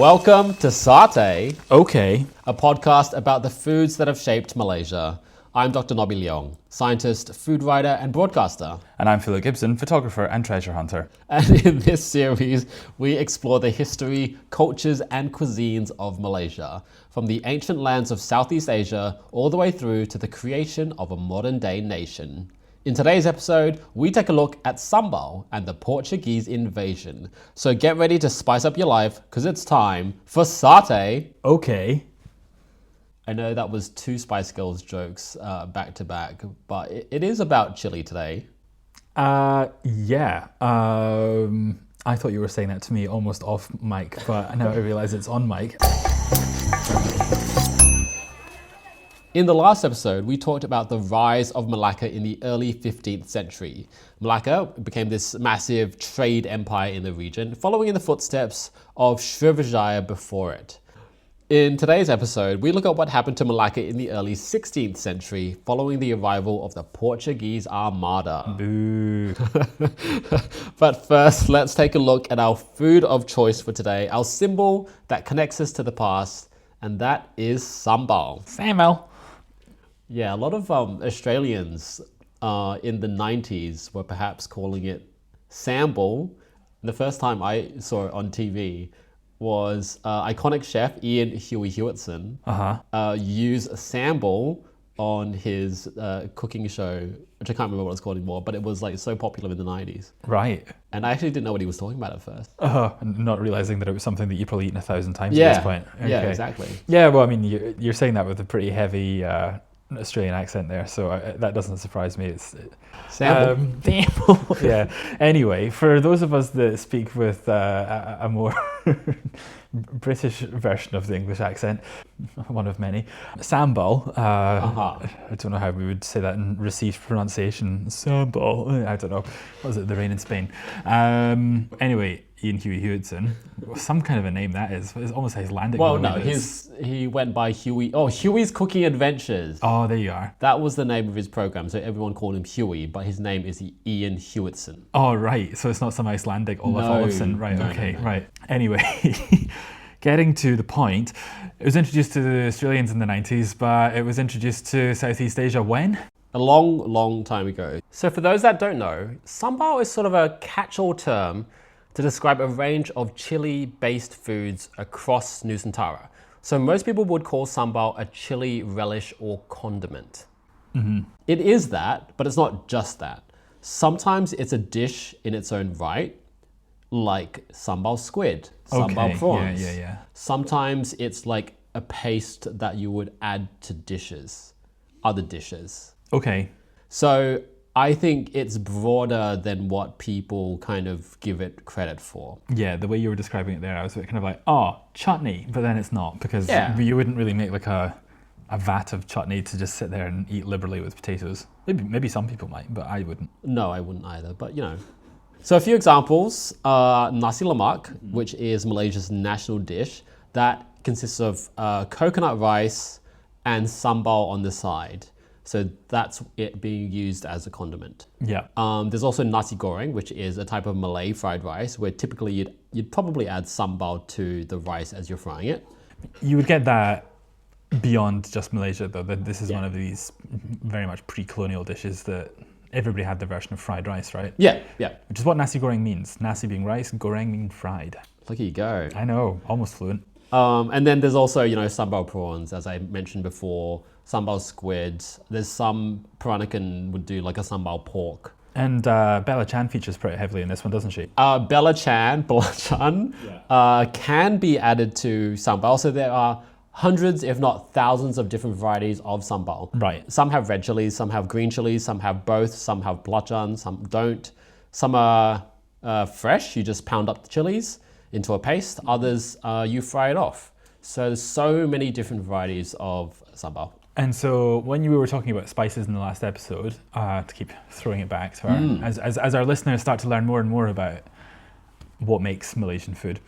Welcome to Satay, Okay. a podcast about the foods that have shaped Malaysia. I'm Dr. Nobby Leong, scientist, food writer, and broadcaster. And I'm Philip Gibson, photographer and treasure hunter. And in this series, we explore the history, cultures, and cuisines of Malaysia, from the ancient lands of Southeast Asia all the way through to the creation of a modern-day nation. In today's episode, we take a look at Sambal and the Portuguese invasion. So get ready to spice up your life, because it's time for Satay. Okay. I know that was two Spice Girls jokes back to back, but it is about chili today. Yeah. I thought you were saying that to me almost off mic, but now I realise it's on mic. In the last episode, we talked about the rise of Melaka in the early 15th century. Melaka became this massive trade empire in the region, following in the footsteps of Srivijaya before it. In today's episode, we look at what happened to Melaka in the early 16th century, following the arrival of the Portuguese Armada. Boo. But first, let's take a look at our food of choice for today, our symbol that connects us to the past, and that is sambal. Sambal. Yeah, a lot of Australians in the 90s were perhaps calling it Sambal. The first time I saw it on TV was iconic chef Ian Huey Hewitson use Sambal on his cooking show, which I can't remember what it's called anymore, but it was like so popular in the 90s. Right. And I actually didn't know what he was talking about at first. Not realising that it was something that you'd probably eaten 1,000 times Yeah. at this point. Okay. Yeah, exactly. Yeah, well, I mean, you're saying that with a pretty heavy Australian accent there, so that doesn't surprise me. It's Sambal. Yeah. Anyway, for those of us that speak with a more British version of the English accent, one of many, Sambal. I don't know how we would say that in received pronunciation. Sambal. I don't know. Was it the rain in Spain? Anyway, Ian Huey Hewitson. Some kind of a name that is. It's almost Icelandic. Well, no, he went by Huey. Oh, Huey's Cooking Adventures. Oh, there you are. That was the name of his program, so everyone called him Huey, but his name is Ian Hewitson. Oh, right. So it's not some Icelandic Olaf Olafsson. Right, okay, right. Anyway, getting to the point, it was introduced to the Australians in the 90s, but it was introduced to Southeast Asia when? A long, long time ago. So for those that don't know, sambal is sort of a catch-all term to describe a range of chili-based foods across Nusantara. So most people would call sambal a chili relish or condiment. Mm-hmm. It is that, but it's not just that. Sometimes it's a dish in its own right, like sambal squid, sambal prawns. Yeah. Sometimes it's like a paste that you would add to other dishes. Okay. So I think it's broader than what people kind of give it credit for. Yeah, the way you were describing it there, I was kind of like, chutney, but then it's not, because you wouldn't really make like a vat of chutney to just sit there and eat liberally with potatoes. Maybe some people might, but I wouldn't. No, I wouldn't either, but you know. So a few examples, nasi lemak, which is Malaysia's national dish, that consists of coconut rice and sambal on the side. So that's it being used as a condiment. Yeah. There's also nasi goreng, which is a type of Malay fried rice, where typically you'd probably add sambal to the rice as you're frying it. You would get that beyond just Malaysia, though. This is one of these very much pre-colonial dishes that everybody had their version of fried rice, right? Yeah. Which is what nasi goreng means. Nasi being rice, goreng meaning fried. Look at you go. I know, almost fluent. And then there's also, sambal prawns, as I mentioned before, sambal squid. There's some Peranakan would do like a sambal pork. And Bella Chan features pretty heavily in this one, doesn't she? Bella Chan can be added to sambal. So there are hundreds, if not thousands, of different varieties of sambal. Right. Some have red chilies, some have green chilies, some have both, some have belacan, some don't. Some are fresh, you just pound up the chilies into a paste. Others, you fry it off. So there's so many different varieties of sambal. And so when you were talking about spices in the last episode, to keep throwing it back to as our listeners start to learn more and more about what makes Malaysian food,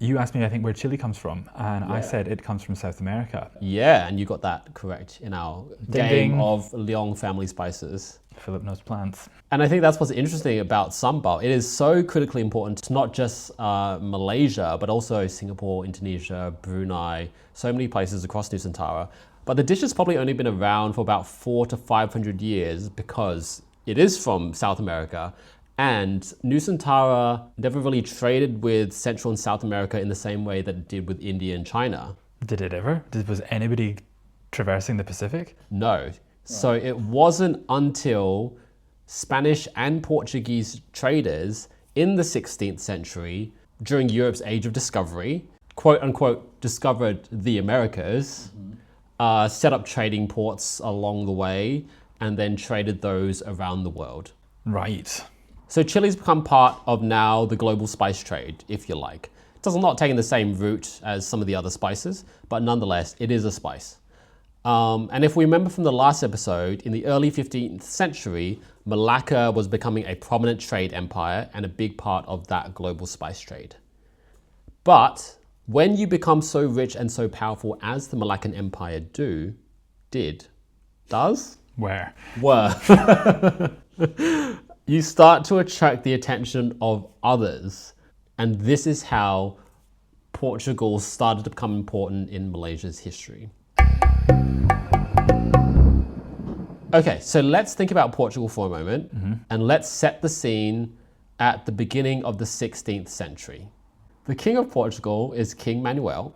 You asked me, I think, where chili comes from, and I said it comes from South America. Yeah, and you got that correct in our Ding, game ding. of Leong family spices. Philip knows plants. And I think that's what's interesting about sambal. It is so critically important to not just Malaysia, but also Singapore, Indonesia, Brunei, so many places across Nusantara. But the dish has probably only been around for about 400 to 500 years because it is from South America. And Nusantara never really traded with Central and South America in the same way that it did with India and China. Did it ever? Was anybody traversing the Pacific? No. So it wasn't until Spanish and Portuguese traders in the 16th century, during Europe's Age of Discovery, quote unquote, discovered the Americas, set up trading ports along the way, and then traded those around the world. Right. So chili's become part of now the global spice trade, if you like. It does not take the same route as some of the other spices, but nonetheless, it is a spice. And if we remember from the last episode, in the early 15th century, Malacca was becoming a prominent trade empire and a big part of that global spice trade. But when you become so rich and so powerful as the Malaccan Empire were, you start to attract the attention of others. And this is how Portugal started to become important in Malaysia's history. Okay, so let's think about Portugal for a moment, and let's set the scene at the beginning of the 16th century. The King of Portugal is King Manuel,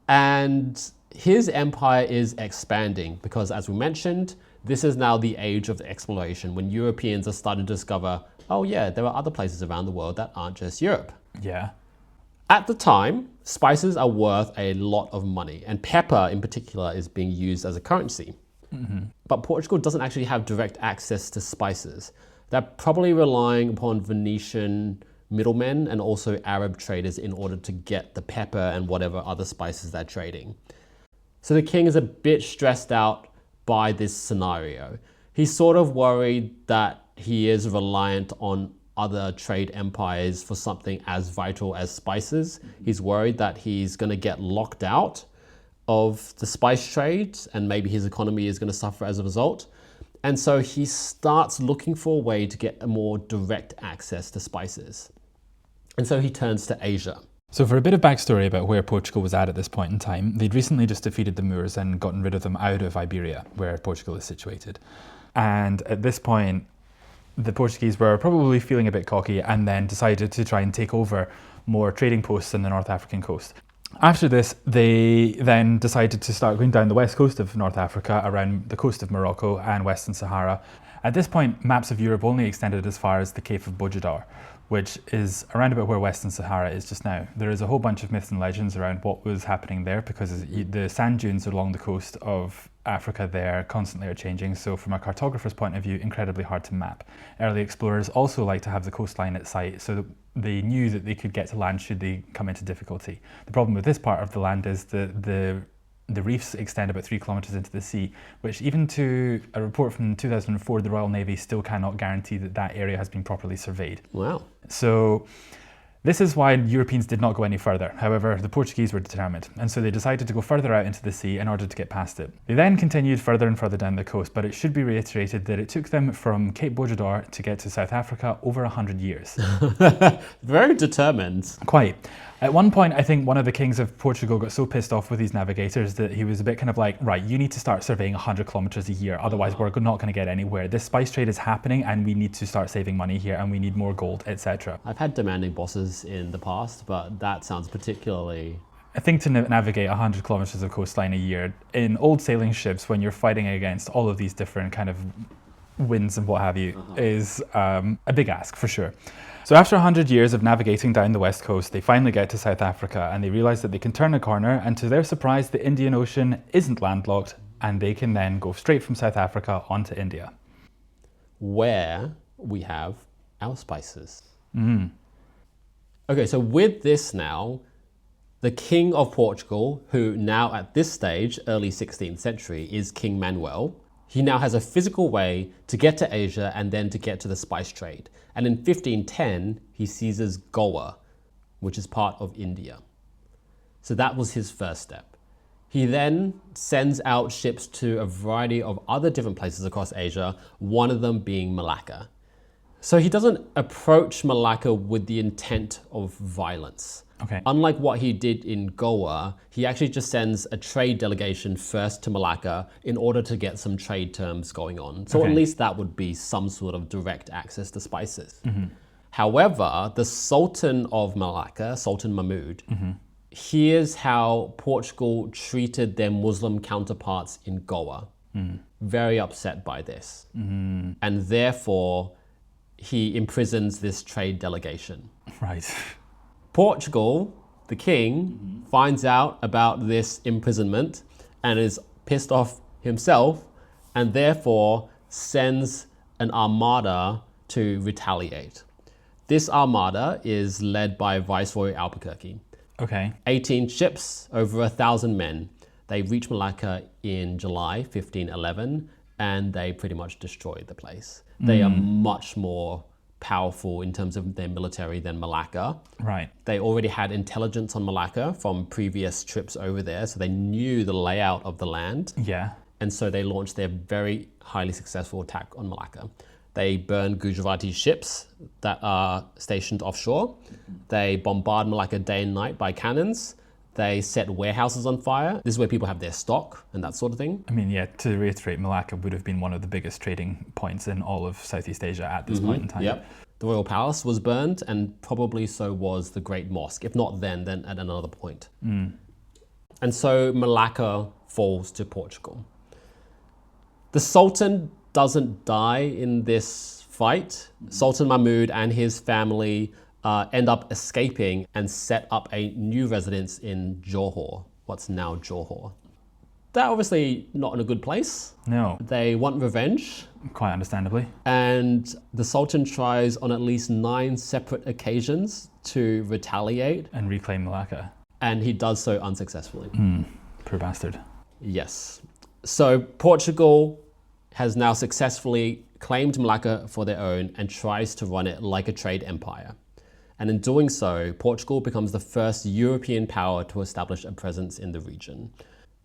and his empire is expanding because, as we mentioned, this is now the age of exploration when Europeans are starting to discover, oh yeah, there are other places around the world that aren't just Europe. Yeah. At the time, spices are worth a lot of money, and pepper in particular is being used as a currency. But Portugal doesn't actually have direct access to spices. They're probably relying upon Venetian middlemen and also Arab traders in order to get the pepper and whatever other spices they're trading. So the king is a bit stressed out by this scenario. He's sort of worried that he is reliant on other trade empires for something as vital as spices. He's worried that he's going to get locked out of the spice trade and maybe his economy is going to suffer as a result. And so he starts looking for a way to get a more direct access to spices. And so he turns to Asia. So for a bit of backstory about where Portugal was at this point in time, they'd recently just defeated the Moors and gotten rid of them out of Iberia, where Portugal is situated. And at this point, the Portuguese were probably feeling a bit cocky and then decided to try and take over more trading posts in the North African coast. After this, they then decided to start going down the west coast of North Africa, around the coast of Morocco and Western Sahara. At this point, maps of Europe only extended as far as the Cape of Bojador, which is around about where Western Sahara is just now. There is a whole bunch of myths and legends around what was happening there because the sand dunes along the coast of Africa there constantly are changing, so from a cartographer's point of view, incredibly hard to map. Early explorers also like to have the coastline at sight so that they knew that they could get to land should they come into difficulty. The problem with this part of the land is that the reefs extend about 3 kilometres into the sea, which even to a report from 2004, the Royal Navy still cannot guarantee that that area has been properly surveyed. Wow. So this is why Europeans did not go any further. However, the Portuguese were determined, and so they decided to go further out into the sea in order to get past it. They then continued further and further down the coast, but it should be reiterated that it took them from Cape Bojador to get to South Africa over 100 years. Very determined. Quite. At one point, I think one of the kings of Portugal got so pissed off with these navigators that he was a bit kind of like, right, you need to start surveying 100 kilometers a year, otherwise we're not going to get anywhere. This spice trade is happening and we need to start saving money here and we need more gold, etc. I've had demanding bosses in the past, but that sounds particularly... I think to navigate 100 kilometers of coastline a year in old sailing ships when you're fighting against all of these different kind of winds and what have you is a big ask for sure. So after 100 years of navigating down the west coast, they finally get to South Africa and they realize that they can turn a corner, and to their surprise, the Indian Ocean isn't landlocked and they can then go straight from South Africa onto India, where we have our spices. Okay, so with this now, the King of Portugal, who now at this stage, early 16th century, is King Manuel, he now has a physical way to get to Asia and then to get to the spice trade. And in 1510, he seizes Goa, which is part of India. So that was his first step. He then sends out ships to a variety of other different places across Asia, one of them being Malacca. So he doesn't approach Malacca with the intent of violence. Okay. Unlike what he did in Goa, he actually just sends a trade delegation first to Malacca in order to get some trade terms going on. So Okay. at least that would be some sort of direct access to spices. However, the Sultan of Malacca, Sultan Mahmud, here's how Portugal treated their Muslim counterparts in Goa. Very upset by this. And therefore, he imprisons this trade delegation. Right. Portugal, the king, finds out about this imprisonment and is pissed off himself and therefore sends an armada to retaliate. This armada is led by Viceroy Albuquerque. Okay. 18 ships, over 1,000 men. They reach Malacca in July 1511 and they pretty much destroy the place. They are much more powerful in terms of their military than Malacca. Right. They already had intelligence on Malacca from previous trips over there, so they knew the layout of the land. Yeah. And so they launched their very highly successful attack on Malacca. They burn Gujarati ships that are stationed offshore. They bombard Malacca day and night by cannons. They set warehouses on fire. This is where people have their stock and that sort of thing. I mean, yeah, to reiterate, Malacca would have been one of the biggest trading points in all of Southeast Asia at this point in time. Yep. The royal palace was burned, and probably so was the Great Mosque. If not then at another point. And so Malacca falls to Portugal. The Sultan doesn't die in this fight. Sultan Mahmud and his family end up escaping and set up a new residence in Johor, what's now Johor. They're obviously not in a good place. No, They want revenge, quite understandably. and the Sultan tries on at least 9 separate occasions to retaliate, And reclaim Malacca. and he does so unsuccessfully. Poor bastard. Yes. So Portugal has now successfully claimed Malacca for their own and tries to run it like a trade empire. And in doing so, Portugal becomes the first European power to establish a presence in the region.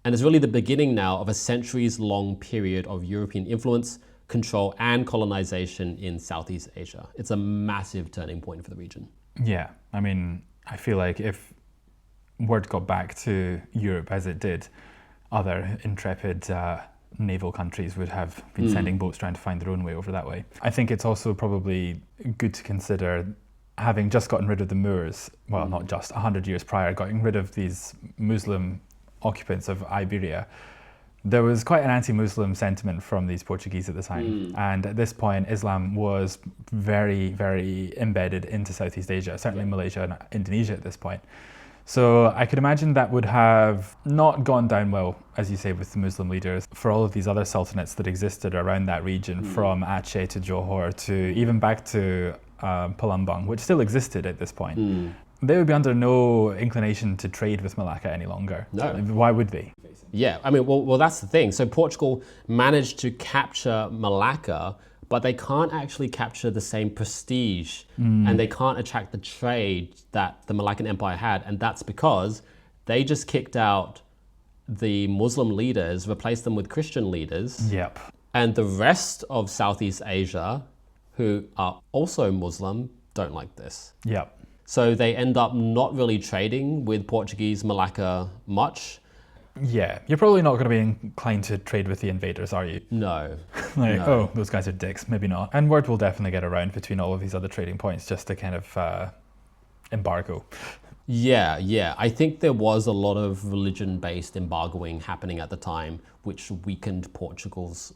And it's really the beginning now of a centuries-long period of European influence, control, and colonization in Southeast Asia. It's a massive turning point for the region. Yeah, I mean, I feel like if word got back to Europe as it did, other intrepid naval countries would have been sending boats trying to find their own way over that way. I think it's also probably good to consider, having just gotten rid of the Moors, well, not just, 100 years prior, getting rid of these Muslim occupants of Iberia, there was quite an anti-Muslim sentiment from these Portuguese at the time. And at this point, Islam was very, very embedded into Southeast Asia, certainly Malaysia and Indonesia at this point. So I could imagine that would have not gone down well, as you say, with the Muslim leaders. For all of these other sultanates that existed around that region, from Aceh to Johor to even back to Palembang, which still existed at this point, they would be under no inclination to trade with Malacca any longer. No. Why would they? Yeah, I mean, well, that's the thing. So Portugal managed to capture Malacca, but they can't actually capture the same prestige and they can't attract the trade that the Malaccan Empire had. And that's because they just kicked out the Muslim leaders, replaced them with Christian leaders. Yep. And the rest of Southeast Asia, who are also Muslim, don't like this. Yep. So they end up not really trading with Portuguese Malacca much. Yeah, you're probably not going to be inclined to trade with the invaders, are you? No. Like, No. oh, those guys are dicks. Maybe not. And word will definitely get around between all of these other trading points just to kind of embargo. Yeah. I think there was a lot of religion-based embargoing happening at the time, which weakened Portugal's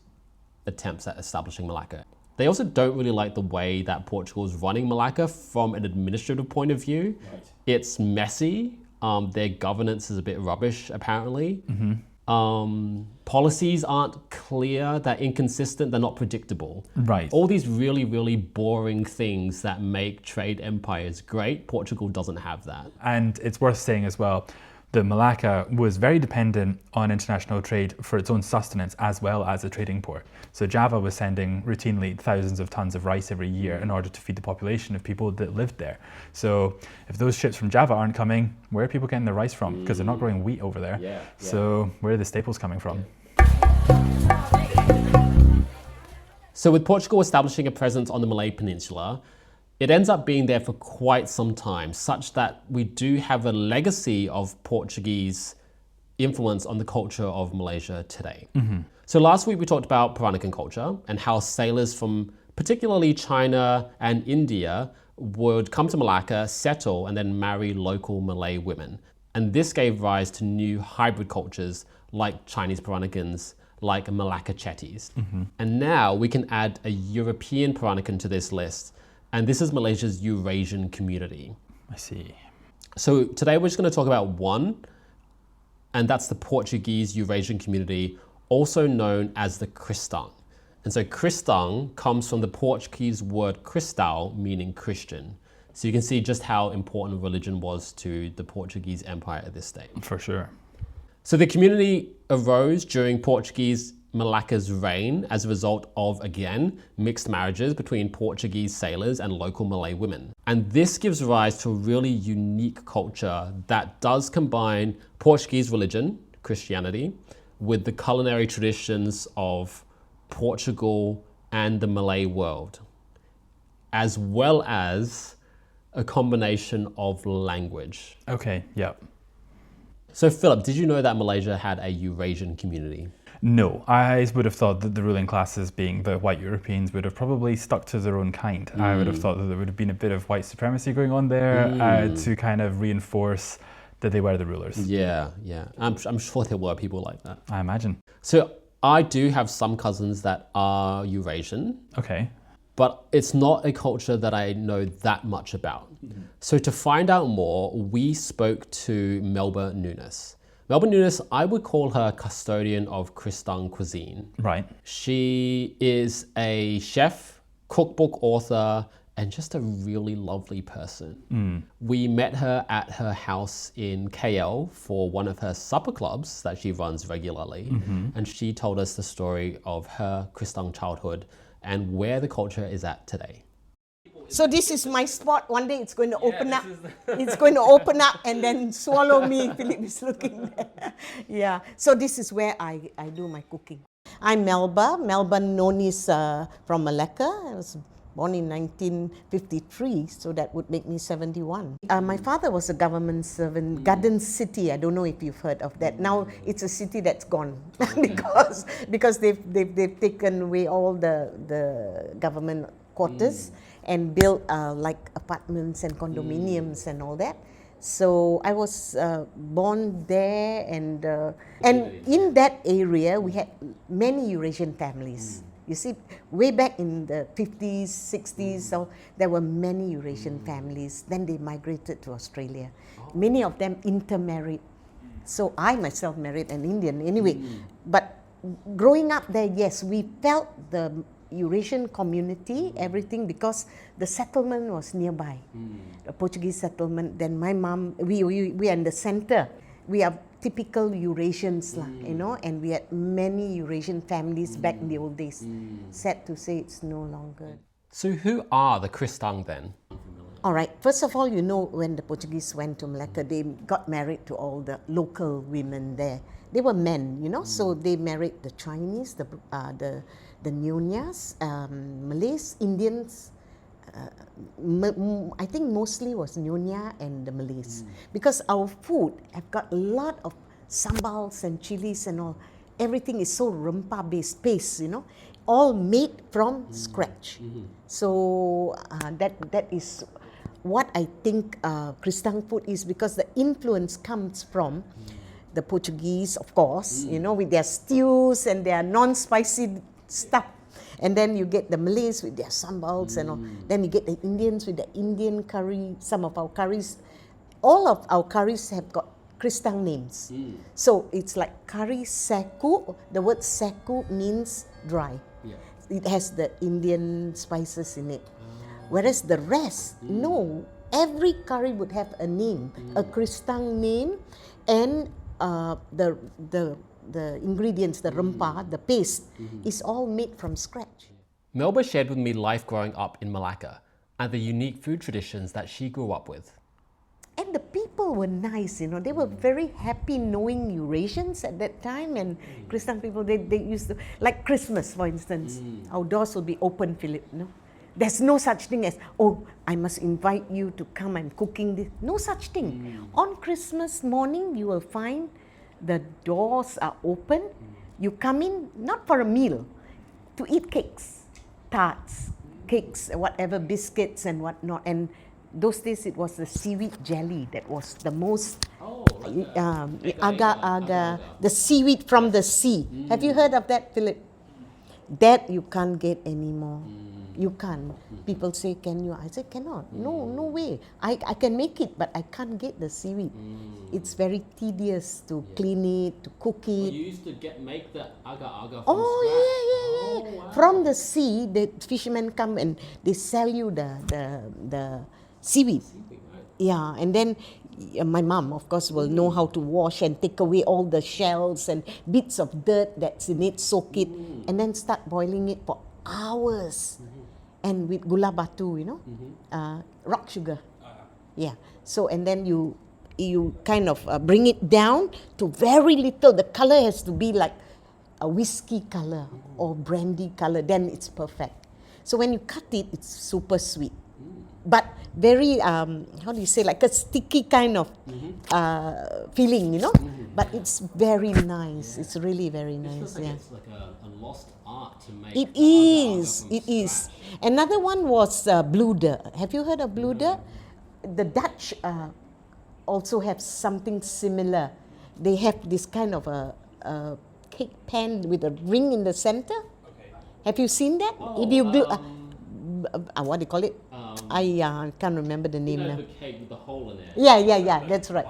attempts at establishing Malacca. They also don't really like the way that Portugal is running Malacca from an administrative point of view. Right. It's messy. Their governance is a bit rubbish, apparently. Policies aren't clear, they're inconsistent, they're not predictable. Right. All these really, really boring things that make trade empires great, Portugal doesn't have that. And it's worth saying as well, The Melaka was very dependent on international trade for its own sustenance as well as a trading port. So Java was sending routinely thousands of tons of rice every year in order to feed the population of people that lived there. So if those ships from Java aren't coming, where are people getting their rice from? Because they're not growing wheat over there. So where are the staples coming from? So with Portugal establishing a presence on the Malay Peninsula, it ends up being there for quite some time, such that we do have a legacy of Portuguese influence on the culture of Malaysia today. So last week we talked about Peranakan culture and how sailors from particularly China and India would come to Malacca, settle, and then marry local Malay women. And this gave rise to new hybrid cultures like Chinese Peranakans, like Malacca Chetties. And now we can add a European Peranakan to this list, and this is Malaysia's Eurasian community. I see. So today we're just going to talk about one, and that's the Portuguese Eurasian community, also known as the Kristang. And so Kristang comes from the Portuguese word Cristão, meaning Christian. So you can see just how important religion was to the Portuguese Empire at this stage. For sure. So the community arose during Portuguese Malacca's reign as a result of, again, mixed marriages between Portuguese sailors and local Malay women. And this gives rise to a really unique culture that does combine Portuguese religion, Christianity, with the culinary traditions of Portugal and the Malay world, as well as a combination of language. Okay, yeah. So Philip, did you know that Malaysia had a Eurasian community? No, I would have thought that the ruling classes, being the white Europeans, would have probably stuck to their own kind. I would have thought that there would have been a bit of white supremacy going on there to kind of reinforce that they were the rulers. Yeah. I'm sure there were people like that. I imagine. So I do have some cousins that are Eurasian, Okay. but it's not a culture that I know that much about. So to find out more, we spoke to Melba Nunis. Melba Nunis, I would call her custodian of Kristang cuisine. Right. She is a chef, cookbook author, and just a really lovely person. We met her at her house in KL for one of her supper clubs that she runs regularly. And she told us the story of her Kristang childhood and where the culture is at today. So this is my spot. One day it's going to open up. It's going to open up and then swallow me. Philip is looking there. Yeah. So this is where I do my cooking. I'm Melba Nunis from Malaka. I was born in 1953, so that would make me 71. My father was a government servant, Garden City. I don't know if you've heard of that. Now it's a city that's gone because they've taken away all the government quarters and built like apartments and condominiums and all that. So I was born there, and in that area we had many Eurasian families. You see, way back in the 50s, 60s, so there were many Eurasian families. Then they migrated to Australia. Many of them intermarried. So I myself married an Indian anyway. But growing up there, yes, we felt the Eurasian community, everything, because the settlement was nearby, the Portuguese settlement. Then my mom, we are in the center. We are typical Eurasians, and we had many Eurasian families back in the old days. Sad to say it's no longer. So who are the Kristang then? All right, first of all, when the Portuguese went to Malacca, they got married to all the local women there. They were men, so they married the Chinese, the Nyonyas, Malays, Indians. I think mostly was Nyonya and the Malays, because our food have got a lot of sambals and chilies and all. Everything is so rempah based paste, all made from scratch. So that is what I think Kristang food is, because the influence comes from the Portuguese, of course, with their stews and their non-spicy stuff. And then you get the Malays with their sambals and all. Then you get the Indians with the Indian curry. Some of our curries, all of our curries have got Kristang names. So it's like curry seku. The word seku means dry. It has the Indian spices in it. Whereas the rest, no. Every curry would have a name, a Kristang name. and the ingredients, the rempah, the paste, is all made from scratch. Melba shared with me life growing up in Malacca and the unique food traditions that she grew up with. And the people were nice, you know. They were very happy knowing Eurasians at that time, and Kristang people, they used to, like Christmas, for instance, our doors will be open, Philip, you know. There's no such thing as, oh, I must invite you to come, I'm cooking this. No such thing. On Christmas morning, you will find the doors are open. You come in, not for a meal, to eat cakes, tarts, cakes, whatever, biscuits and whatnot. And those days it was the seaweed jelly that was the most agar-agar, the seaweed from the sea. Have you heard of that, Philip? That you can't get anymore. You can't. People say, can you? I say, cannot. No, no way. I can make it, but I can't get the seaweed. It's very tedious to clean it, to cook it. You used to make the agar-agar from Oh, scratch? yeah. Oh, wow. From the sea, the fishermen come and they sell you the seaweed. Yeah, and then my mom, of course, will know how to wash and take away all the shells and bits of dirt that's in it, soak it, and then start boiling it for hours. And with gula batu, you know, rock sugar. Yeah. So, and then you kind of bring it down to very little. The color has to be like a whiskey color or brandy color. Then it's perfect. So when you cut it, it's super sweet. But very, how do you say, like a sticky kind of feeling, you know. But it's very nice. It's really very nice. It feels like Yeah. it's like a lost art to make. It agar-agar is. from It is. scratch. Another one was bluder. Have you heard of bluder? The Dutch also have something similar. They have this kind of a cake pan with a ring in the center. Have you seen that? If you do, what do you call it? I can't remember the name now. The cake with the hole in it. Yeah. That's right.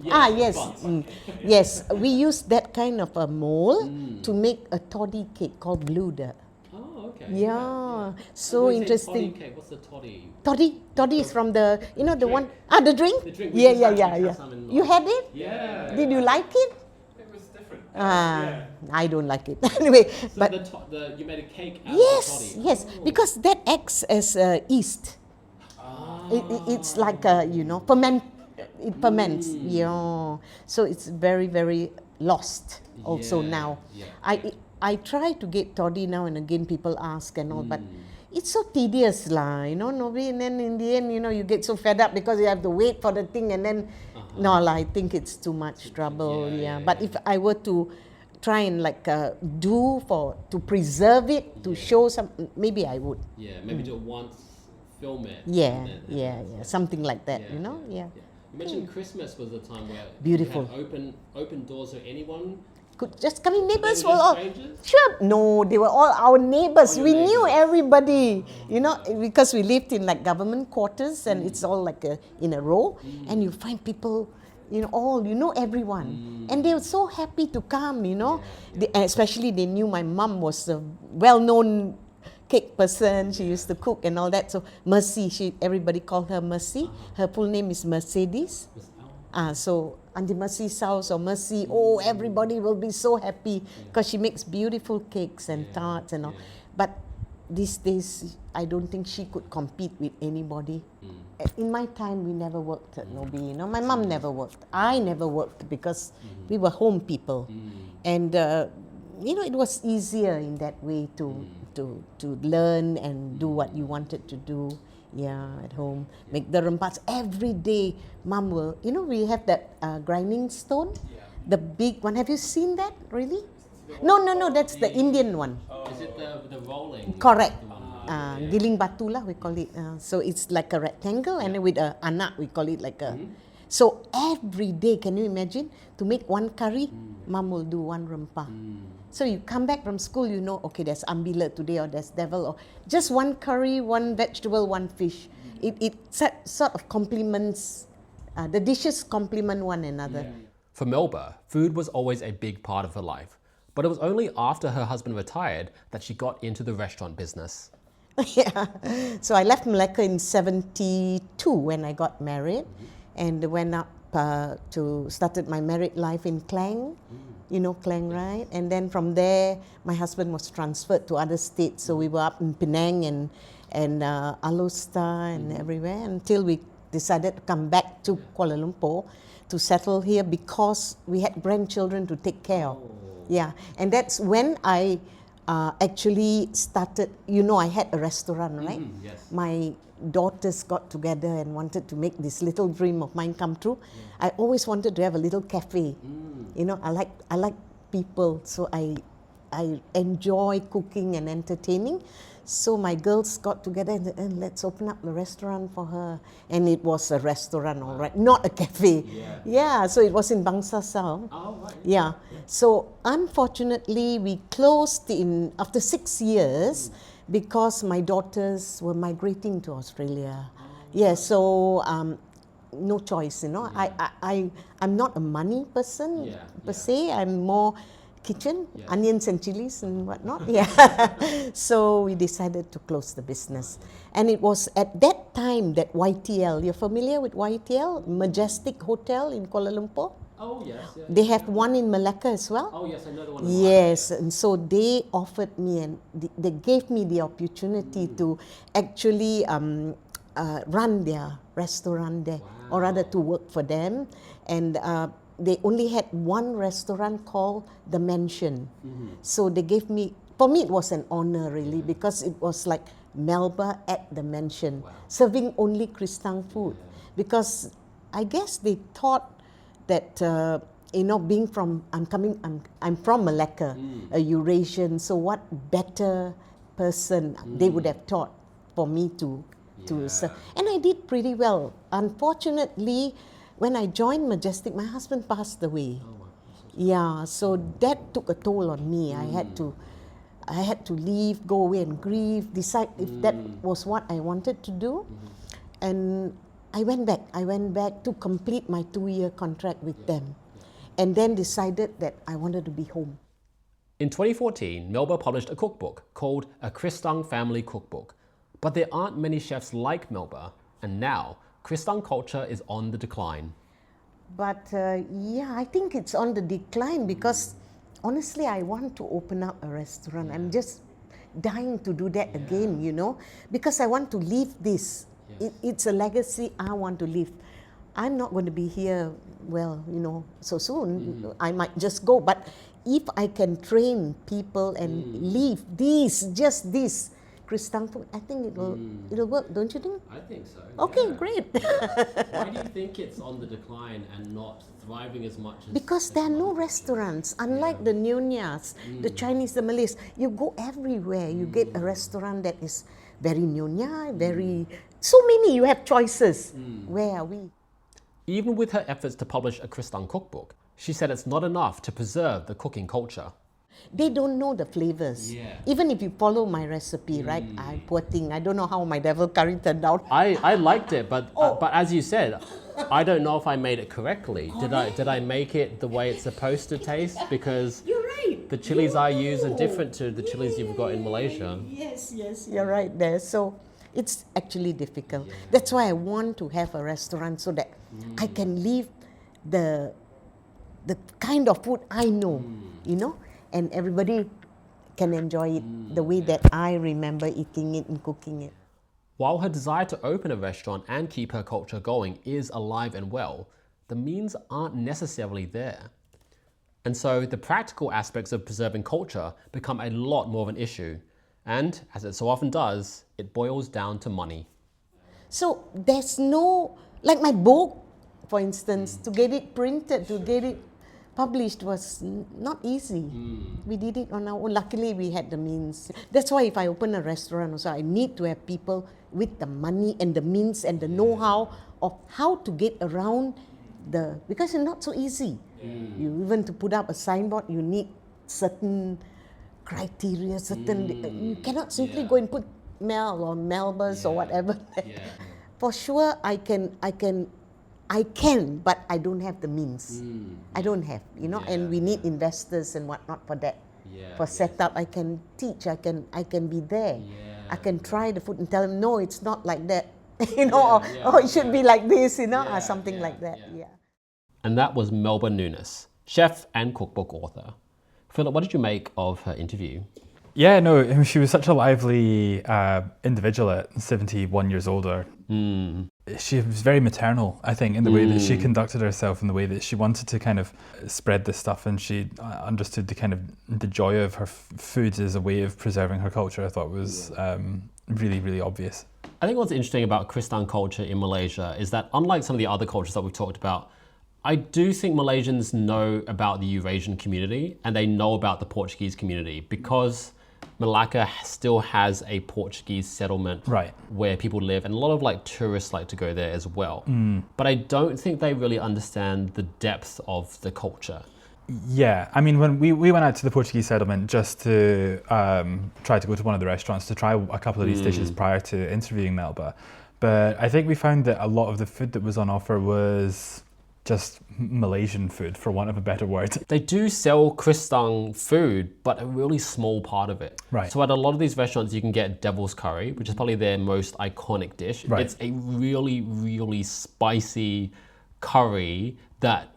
Yes. buns. Yes, we use that kind of a mold to make a toddy cake called bluder. Oh, okay. Yeah, so When you say interesting. Toddy cake, what's the toddy? Toddy is from the, you know, the one, the drink? The drink. We just actually have some in You had it? Yeah. Did you like it? It was different. I don't like it. Anyway, So but you made a cake out of the toddy. yes, Oh. because that acts as yeast. It's like it ferments. Yeah, so it's very, very lost also Yeah, now. yeah. I try to get toddy now and again. People ask and all, but it's so tedious lah, you know, Novi. And then in the end, you know, you get so fed up because you have to wait for the thing, and then no lah, I think it's too much trouble. Yeah, But if I were to try and like to preserve it, to show some, maybe I would. Yeah, maybe do it once, film it. Yeah, and then- yeah, something like that, Yeah, you know, yeah. You mentioned Christmas was the time where Beautiful. you had open doors so anyone. Could just come in, neighbors They were were just all. strangers? Sure, no, they were all our neighbors. All We your knew neighbours. everybody, you know, because we lived in like government quarters and it's all like in a row, and you find people, you know everyone, and they were so happy to come, you know. Especially they knew my mum was a well-known cake person. She used to cook and all that. So Mercy, everybody called her Mercy. Her full name is Mercedes. So Auntie Mercy's house or Mercy, everybody will be so happy because she makes beautiful cakes and tarts and all. But these days, I don't think she could compete with anybody. In my time, we never worked at Nobi. You know, my mom never worked. I never worked because we were home people, and you know, it was easier in that way to learn and do what you wanted to do. Yeah, at home, make the rempahs every day. Mom will, you know, we have that grinding stone, the big one. Have you seen that? Really? No, that's the Indian one. Is it the rolling? Correct. The one- Giling batu lah, we call it. So it's like a rectangle, and then with a anak, we call it like a. So every day, can you imagine? To make one curry, Mom will do one rempah. So you come back from school, you know, okay, there's ambila today, or there's devil, or just one curry, one vegetable, one fish. It sort of complements, the dishes complement one another. For Melba, food was always a big part of her life. But it was only after her husband retired that she got into the restaurant business. Yeah. So I left Melaka in 72 when I got married, and went up started my married life in Klang. You know Klang, right? And then from there, my husband was transferred to other states. So we were up in Penang and Alustar and everywhere until we decided to come back to Kuala Lumpur to settle here because we had grandchildren to take care of. Yeah, and that's when I actually started. You know, I had a restaurant, right? Yes. My daughters got together and wanted to make this little dream of mine come true. I always wanted to have a little cafe. You know, I like people, so I enjoy cooking and entertaining. So my girls got together and let's open up the restaurant for her. And it was a restaurant, all right, not a cafe. Yeah, so it was in Bangsa Sao. Oh, right. Yeah. So unfortunately, we closed after 6 years because my daughters were migrating to Australia. Yeah, so no choice, you know. I'm not a money person per se. I'm more kitchen, onions and chilies and whatnot. Yeah. So we decided to close the business. And it was at that time that YTL, you're familiar with YTL? Majestic Hotel in Kuala Lumpur? Oh, yes. Yeah, They have one in Melaka as well. Oh, yes, I know the one. Yes, and so they offered me and they gave me the opportunity to actually run their restaurant there, or rather to work for them. And they only had one restaurant called The Mansion. So they gave me, for me it was an honor really, because it was like Melba at The Mansion, serving only Kristang food. Because I guess they thought that you know, being from I'm from Malacca, a Eurasian. So what better person they would have thought for me to serve, and I did pretty well. Unfortunately, when I joined Majestic, my husband passed away. Yeah, so that took a toll on me. I had to leave, go away and grieve, decide if that was what I wanted to do, and I went back to complete my 2-year contract with them, and then decided that I wanted to be home. In 2014, Melba published a cookbook called A Kristang Family Cookbook. But there aren't many chefs like Melba, and now Kristang culture is on the decline. But yeah, I think it's on the decline because honestly, I want to open up a restaurant. I'm just dying to do that again, you know, because I want to leave this. It's a legacy I want to leave. I'm not going to be here, well, you know, so soon. I might just go. But if I can train people and leave just this Kristang food, I think it'll work, don't you think? I think so. Okay, great. Why do you think it's on the decline and not thriving as much as... Because there are no restaurants, unlike the Nyonyas, the Chinese, the Malays. You go everywhere, you get a restaurant that is very Nyonya, very... So many, you have choices. Where are we? Even with her efforts to publish a Kristang cookbook, she said it's not enough to preserve the cooking culture. They don't know the flavors. Even if you follow my recipe, right? Poor thing, I don't know how my devil curry turned out. I liked it, but as you said, I don't know if I made it correctly. Did I make it the way it's supposed to taste? Because You're right. the chilies I use are different to the chilies you've got in Malaysia. Yes, you're right there. So it's actually difficult. That's why I want to have a restaurant so that I can leave the kind of food I know, you know, and everybody can enjoy it the way that I remember eating it and cooking it. While her desire to open a restaurant and keep her culture going is alive and well, the means aren't necessarily there. And so the practical aspects of preserving culture become a lot more of an issue. And as it so often does, it boils down to money. So there's no, like my book, for instance, to get it printed, to get it published was not easy. We did it on our own. Luckily, we had the means. That's why if I open a restaurant also, I need to have people with the money and the means and the know-how of how to get around because it's not so easy. You even to put up a signboard, you need certain criteria, you cannot simply go and put Mel or Melba's or whatever. For sure, I can, but I don't have the means. I don't have, you know, and we need investors and whatnot for that. For setup, I can teach, I can be there. I can try the food and tell them, no, it's not like that, you know, or it should be like this, you know, or something like that. and that was Melba Nunis, chef and cookbook author. Philip, what did you make of her interview? Yeah, no, I mean, she was such a lively individual at 71 years older. She was very maternal, I think, in the way that she conducted herself, in the way that she wanted to kind of spread this stuff, and she understood the joy of her foods as a way of preserving her culture. I thought was really, really obvious. I think what's interesting about Kristang culture in Malaysia is that unlike some of the other cultures that we've talked about, I do think Malaysians know about the Eurasian community and they know about the Portuguese community because Melaka still has a Portuguese settlement where people live, and a lot of like tourists like to go there as well. But I don't think they really understand the depth of the culture. Yeah, I mean, when we went out to the Portuguese settlement just to try to go to one of the restaurants to try a couple of these dishes prior to interviewing Melba, but I think we found that a lot of the food that was on offer was just Malaysian food, for want of a better word. They do sell Kristang food, but a really small part of it. Right. So at a lot of these restaurants, you can get devil's curry, which is probably their most iconic dish. Right. It's a really, really spicy curry that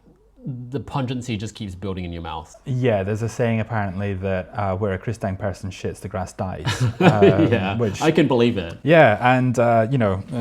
the pungency just keeps building in your mouth. Yeah, there's a saying apparently that where a Kristang person shits, the grass dies. Which I can believe it. Yeah, and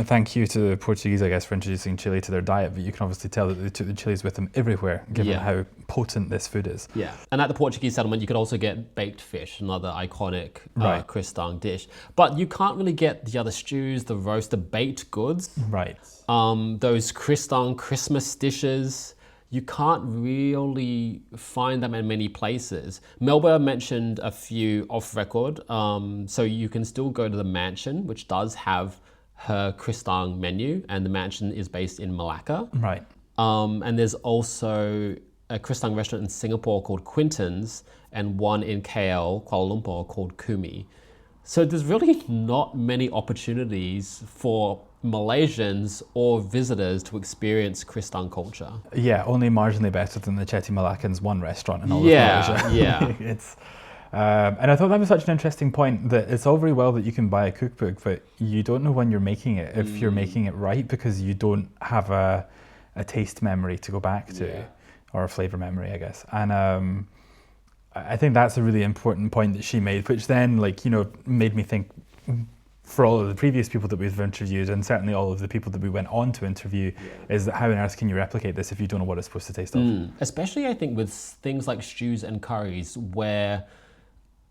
thank you to the Portuguese, I guess, for introducing chili to their diet, but you can obviously tell that they took the chilies with them everywhere, given how potent this food is. Yeah, and at the Portuguese settlement, you could also get baked fish, another iconic Kristang dish. But you can't really get the other stews, the roast, the baked goods. Right. Those Kristang Christmas dishes. You can't really find them in many places. Melba mentioned a few off record, so you can still go to the mansion, which does have her Kristang menu, and the mansion is based in Melaka. Right. And there's also a Kristang restaurant in Singapore called Quinton's, and one in KL, Kuala Lumpur, called Kumi. So there's really not many opportunities for Malaysians or visitors to experience Kristang culture. Yeah, only marginally better than the Chetty Malacan's one restaurant in all of Malaysia. Yeah. It's and I thought that was such an interesting point, that it's all very well that you can buy a cookbook, but you don't know when you're making it, if you're making it right, because you don't have a taste memory to go back to, or a flavour memory, I guess. And I think that's a really important point that she made, which then made me think, for all of the previous people that we've interviewed, and certainly all of the people that we went on to interview, is that how on earth can you replicate this if you don't know what it's supposed to taste of? Especially, I think, with things like stews and curries, where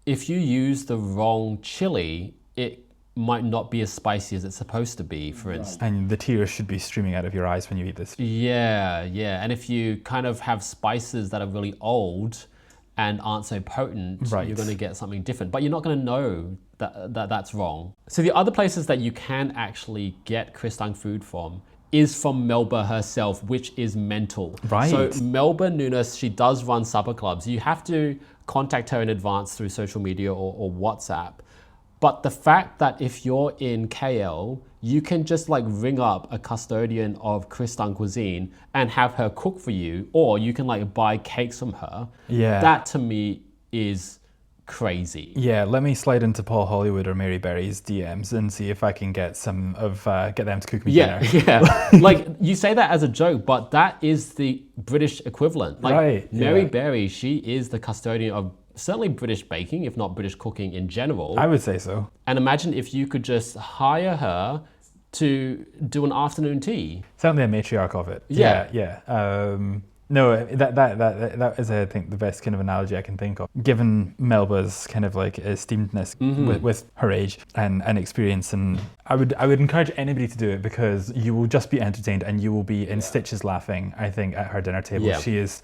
if you use the wrong chili, it might not be as spicy as it's supposed to be, for instance. And the tears should be streaming out of your eyes when you eat this. Yeah. And if you kind of have spices that are really old and aren't so potent, you're going to get something different. But you're not going to know that's wrong. So the other places that you can actually get Kristang food from is from Melba herself, which is mental. Right. So Melba Nunis, she does run supper clubs. You have to contact her in advance through social media or WhatsApp. But the fact that if you're in KL, you can just ring up a custodian of Kristang cuisine and have her cook for you, or you can buy cakes from her. Yeah. That to me is crazy. Yeah, let me slide into Paul Hollywood or Mary Berry's DMs and see if I can get get them to cook me dinner. Yeah. You say that as a joke, but that is the British equivalent. Mary Berry, she is the custodian of certainly British baking, if not British cooking in general. I would say so. And imagine if you could just hire her to do an afternoon tea. Certainly a matriarch of it. Yeah. No, that is, I think, the best kind of analogy I can think of, given Melba's kind of esteemedness with her age and experience. And I would encourage anybody to do it, because you will just be entertained and you will be in stitches laughing, I think, at her dinner table. Yeah. She is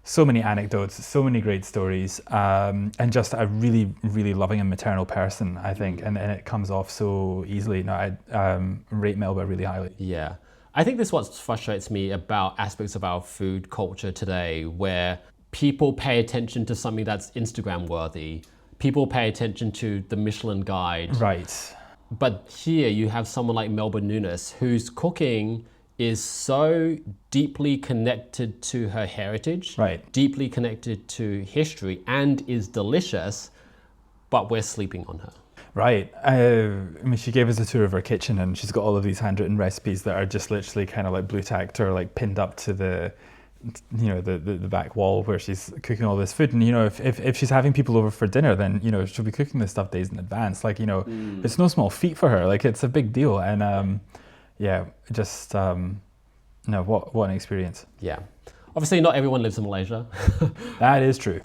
so many anecdotes, so many great stories, and just a really, really loving and maternal person, I think, and it comes off so easily. No, I rate Melba really highly. Yeah. I think this is what frustrates me about aspects of our food culture today, where people pay attention to something that's Instagram worthy. People pay attention to the Michelin guide. Right. But here you have someone like Melba Nunis, whose cooking is so deeply connected to her heritage, deeply connected to history, and is delicious, but we're sleeping on her. Right. I mean, she gave us a tour of her kitchen, and she's got all of these handwritten recipes that are just literally kind of blue tacked or pinned up to you know, the back wall where she's cooking all this food. And, you know, if she's having people over for dinner, then, you know, she'll be cooking this stuff days in advance. Like, you know, it's no small feat for her. Like, it's a big deal. And no, what an experience. Yeah. Obviously, not everyone lives in Malaysia. That is true.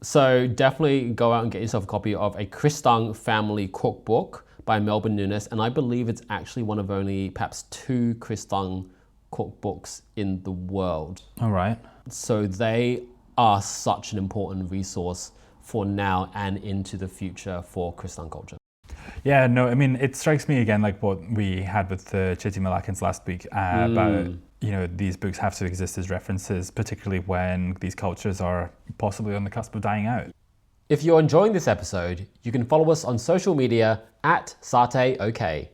So definitely go out and get yourself a copy of a Kristang family cookbook by Melba Nunis. And I believe it's actually one of only perhaps 2 Kristang cookbooks in the world. All right. So they are such an important resource for now and into the future for Kristang culture. Yeah, no, I mean, it strikes me again like what we had with the Chitty Malakans last week about, you know, these books have to exist as references, particularly when these cultures are possibly on the cusp of dying out. If you're enjoying this episode, you can follow us on social media at SateOK.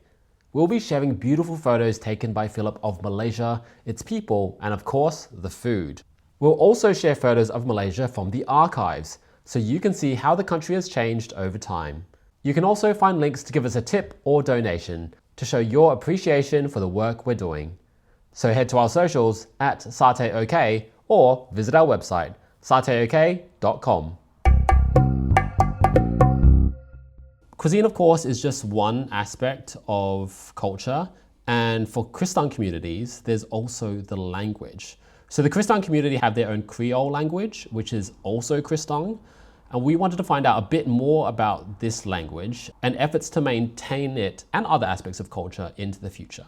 We'll be sharing beautiful photos taken by Philip of Malaysia, its people, and of course, the food. We'll also share photos of Malaysia from the archives, so you can see how the country has changed over time. You can also find links to give us a tip or donation to show your appreciation for the work we're doing. So head to our socials at SateOK or visit our website, sateok.com. Cuisine, of course, is just one aspect of culture. And for Kristang communities, there's also the language. So the Kristang community have their own Creole language, which is also Kristang. And we wanted to find out a bit more about this language and efforts to maintain it and other aspects of culture into the future.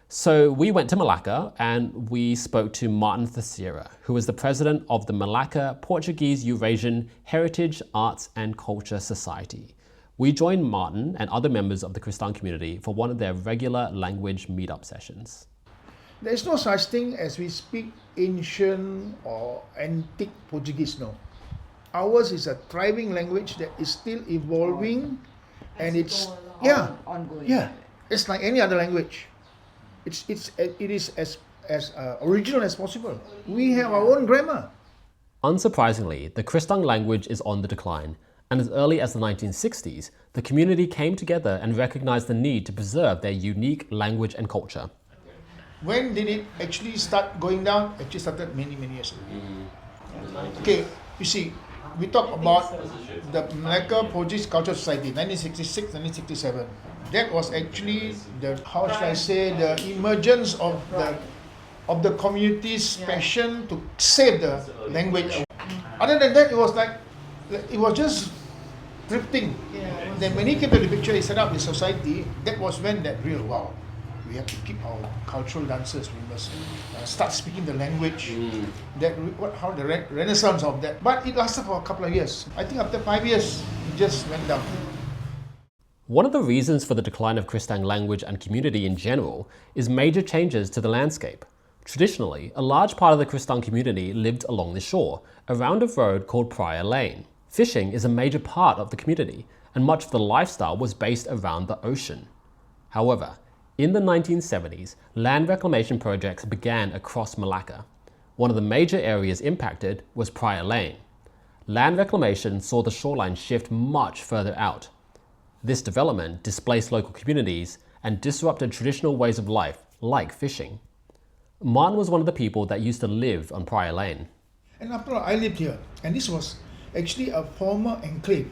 So we went to Melaka and we spoke to Martin Theseira, who is the president of the Melaka Portuguese Eurasian Heritage, Arts and Culture Society. We joined Martin and other members of the Kristang community for one of their regular language meetup sessions. There is no such thing as we speak ancient or antique Portuguese, no. Ours is a thriving language that is still evolving, and it's ongoing. Yeah, it's like any other language. It is as original as possible. We have our own grammar. Unsurprisingly, the Kristang language is on the decline, and as early as the 1960s, the community came together and recognized the need to preserve their unique language and culture. When did it actually start going down? Actually started many years ago. Okay, you see, we talk about the Melaka Portuguese Cultural Society, 1966, 1967. That was actually the, how should I say, the emergence of the community's passion to save the language. Other than that, it was just drifting. Then when he came to the picture, he set up the society. That was when that real wow. We have to keep our cultural dances. We must start speaking the language. How the renaissance of that. But it lasted for a couple of years. I think after 5 years, it just went down. One of the reasons for the decline of Kristang language and community in general is major changes to the landscape. Traditionally, a large part of the Kristang community lived along the shore, around a road called Prior Lane. Fishing is a major part of the community, and much of the lifestyle was based around the ocean. However, in the 1970s, land reclamation projects began across Melaka. One of the major areas impacted was Prior Lane. Land reclamation saw the shoreline shift much further out. This development displaced local communities and disrupted traditional ways of life, like fishing. Martin was one of the people that used to live on Prior Lane. And after all, I lived here, and this was actually a former enclave,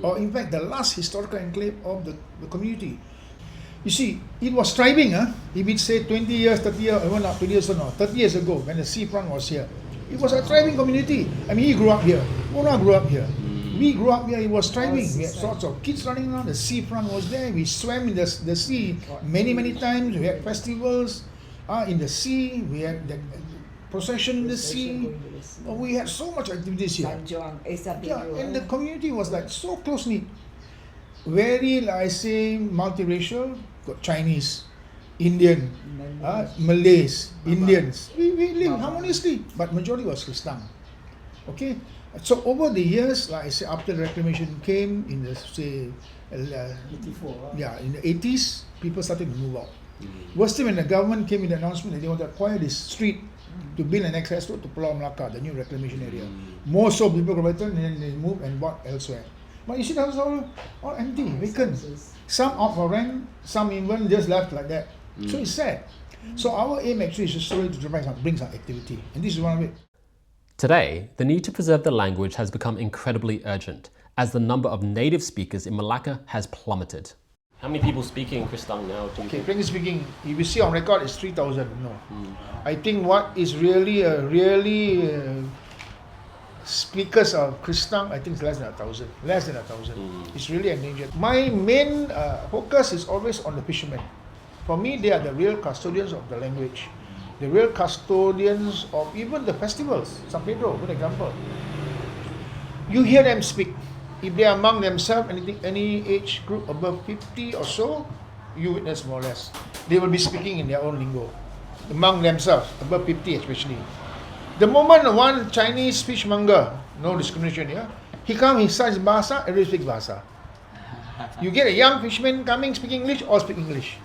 or in fact the last historical enclave of the community. You see, it was thriving, if it's say 20 years, 30 years, even not 20 years or not, 30 years ago when the seafront was here. It was a thriving community. I mean, he grew up here. Mona grew up here. We grew up here, it was thriving. We had sorts of kids running around, the seafront was there. We swam in the sea many times. We had festivals in the sea. We had the procession in the sea. We had so much activities here. Yeah, and the community was like so close-knit. Very, like I say, multiracial. Got Chinese, Indian, Malays, Indians. We live harmoniously, but majority was Kristang. Okay, so over the years, like I say, after the reclamation came in the say, in the 80s, people started to move out. Worst when the government came with the announcement that they want to acquire this street to build an access road to Pulau Melaka, the new reclamation area. More so people got better, and then they moved and bought elsewhere. But you see, that was all empty, vacant. Some out for rent, some even just left like that. So it's sad. So our aim actually is just slowly to bring some activity, and this is one of it. Today, the need to preserve the language has become incredibly urgent as the number of native speakers in Melaka has plummeted. How many people speaking Kristang now? Okay, frankly speaking, if you see on record, it's 3,000. No, I think what is really speakers of Kristang, I think it's less than 1,000. Less than 1,000. It's really endangered. My main focus is always on the fishermen. For me, they are the real custodians of the language, the real custodians of even the festivals. San Pedro, good example. You hear them speak. If they are among themselves, any age group above 50 or so, you witness more or less. They will be speaking in their own lingo, among themselves, above 50 especially. The moment one Chinese fishmonger, no discrimination here, he comes, he starts Bahasa, everybody speaks Bahasa. You get a young fisherman coming, speaking English, all speak English.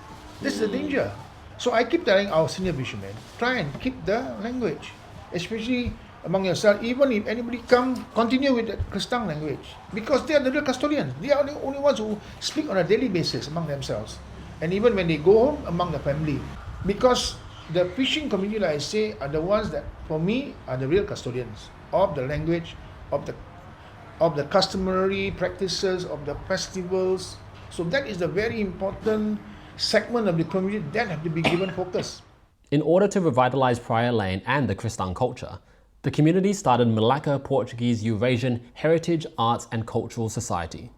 This is the danger. So I keep telling our senior fishermen, try and keep the language, especially among yourself. Even if anybody come, continue with the Kristang language, because they are the real custodians. They are the only ones who speak on a daily basis among themselves, and even when they go home among the family. Because the fishing community, like I say, are the ones that, for me, are the real custodians of the language, of the customary practices, of the festivals. So that is the very important segment of the community that have to be given focus. In order to revitalize Praia Lane and the Kristang culture, the community started Melaka Portuguese Eurasian Heritage, Arts and Cultural Society.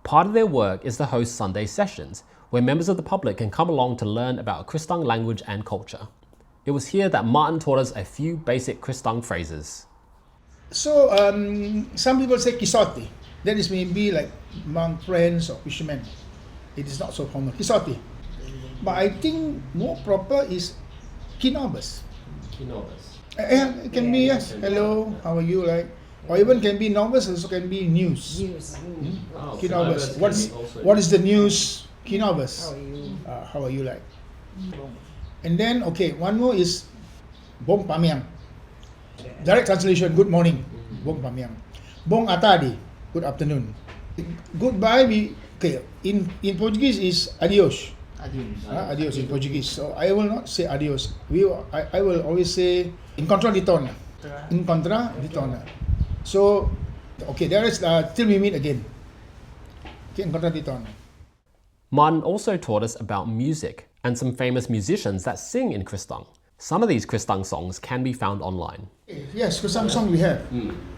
Part of their work is to host Sunday sessions, where members of the public can come along to learn about Kristang language and culture. It was here that Martin taught us a few basic Kristang phrases. So some people say kisoti. That is maybe like among friends or fishermen. It is not so common. Kisoti. But I think more proper is kinobus. Kinobus. It can be, yes, hello, how are you, like, or even can be novus, also can be news. Kinobus. What is the news? Kinobus. How are you, like? And then, okay, one more is Bong Pamiang. Direct translation, good morning. Bong Pamiang. Bong Atadi, good afternoon. Goodbye, in Portuguese is adios. Adios in Portuguese. So I will not say adios. I will always say in contra di torna. In contra di torna. So, okay, there is till we meet again. Okay, in contra di torna. Martin also taught us about music and some famous musicians that sing in Kristang. Some of these Kristang songs can be found online. Yes, Kristang song we have.